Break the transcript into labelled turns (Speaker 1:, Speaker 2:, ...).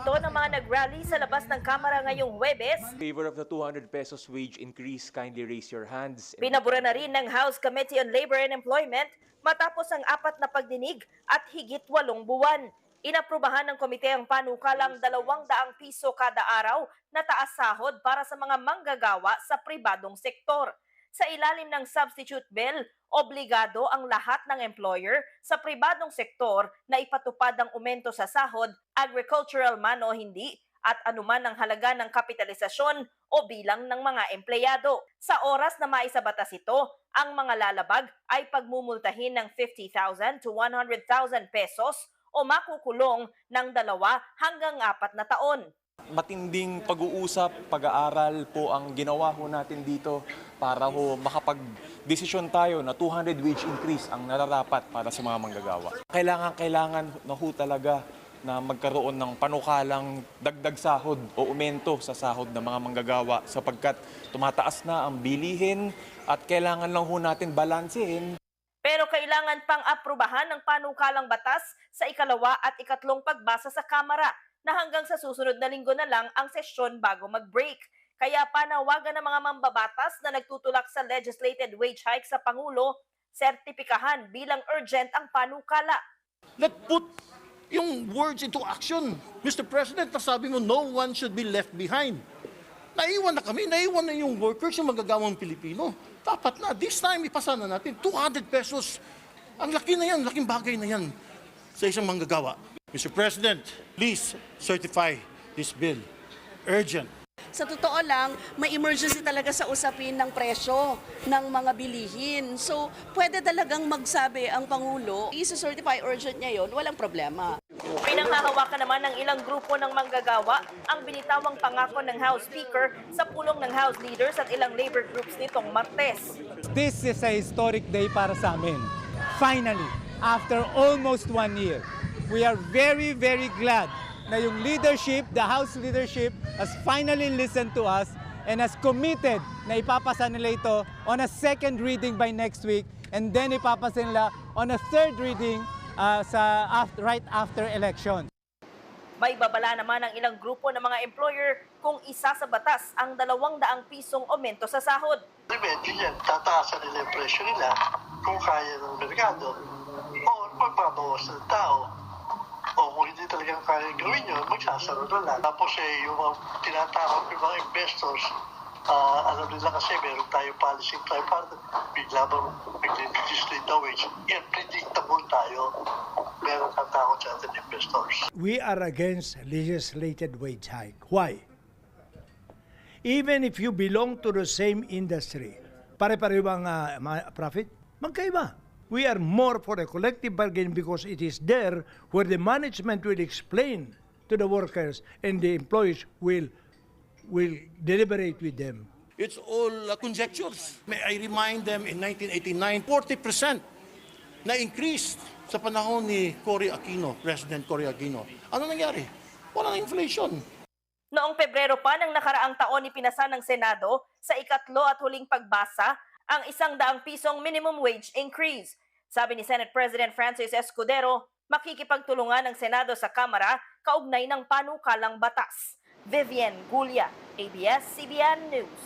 Speaker 1: ito ng mga nag-rally sa labas ng Kamara ngayong Huwebes.
Speaker 2: Favor of the 200 pesos wage increase, kindly raise your hands.
Speaker 1: Binabura na rin ng House Committee on Labor and Employment matapos ang 4 na pagdinig at higit 8 buwan. Inaprubahan ng komite ang panukalang 200 piso kada araw na taas sahod para sa mga manggagawa sa pribadong sektor. Sa ilalim ng substitute bill, obligado ang lahat ng employer sa pribadong sektor na ipatupad ang aumento sa sahod, agricultural man o hindi, at anuman ang halaga ng kapitalisasyon o bilang ng mga empleyado. Sa oras na maisabatas ito, ang mga lalabag ay pagmumultahin ng 50,000 to 100,000 pesos o makukulong ng 2 hanggang 4 na taon.
Speaker 3: Matinding pag-uusap, pag-aaral po ang ginawa ho natin dito para ho makapag-desisyon tayo na 200 wage increase ang nararapat para sa mga manggagawa. Kailangan na ho talaga na magkaroon ng panukalang dagdag sahod o aumento sa sahod ng mga manggagawa sapagkat tumataas na ang bilihin at kailangan lang ho natin balansehin.
Speaker 1: Pero kailangan pang aprubahan ng panukalang batas sa ikalawa at ikatlong pagbasa sa Kamara na hanggang sa susunod na linggo na lang ang sesyon bago mag-break. Kaya panawagan ng mga mambabatas na nagtutulak sa legislated wage hike sa Pangulo, sertipikahan bilang urgent ang panukala.
Speaker 4: Let's put yung words into action. Mr. President, nasabi mo, no one should be left behind. Naiwan na kami, naiwan na yung workers, yung magagawang Pilipino. Dapat na, this time, ipasa na natin, 200 pesos. Ang laki na yan, laking bagay na yan sa isang manggagawa. Mr. President, please certify this bill. Urgent.
Speaker 5: Sa totoo lang, may emergency talaga sa usapin ng presyo ng mga bilihin. So, pwede talagang magsabi ang Pangulo, isa-certify urgent niya yon, walang problema.
Speaker 1: Pinanghahawakan naman ng ilang grupo ng manggagawa ang binitawang pangako ng House Speaker sa pulong ng House leaders at ilang labor groups nitong Martes.
Speaker 6: This is a historic day para sa amin. Finally, after almost 1 year, we are very, very glad na yung leadership, the House leadership, has finally listened to us and has committed na ipapasa nila ito on a second reading by next week and then ipapasa nila on a third reading right after election.
Speaker 1: May babala naman ng ilang grupo ng mga employer kung isa sa batas ang 200 pisong aumento sa sahod.
Speaker 7: Medyo yan, tataasan nila yung presyo nila kung kaya ng merkado o magbabawas ng tao. O kung hindi talagang kaya gawin yun, magsasaro na lang. Tapos yung mga tinatawag yung mga investors, alam nila kasi meron tayong policy tripartite, bigla bang mag-legislate the wage. Yan, predictable tayo. Meron kang takot sa ating investors.
Speaker 8: We are against legislated wage hike. Why? Even if you belong to the same industry, pare-pareho bang profit? Magkaiba. We are more for a collective bargain because it is there where the management will explain to the workers and the employees will deliberate with them.
Speaker 4: It's all conjectures. May I remind them in 1989, 40% na increase sa panahon ni Cory Aquino, President Cory Aquino. Ano nangyari? Walang inflation.
Speaker 1: Noong Pebrero pa ng nakaraang taon ipinasa ng Senado sa ikatlo at huling pagbasa ang 100 pisong minimum wage increase. Sabi ni Senate President Francis Escudero, makikipagtulungan ng Senado sa Kamara kaugnay ng panukalang batas. Vivian Gulia, ABS-CBN News.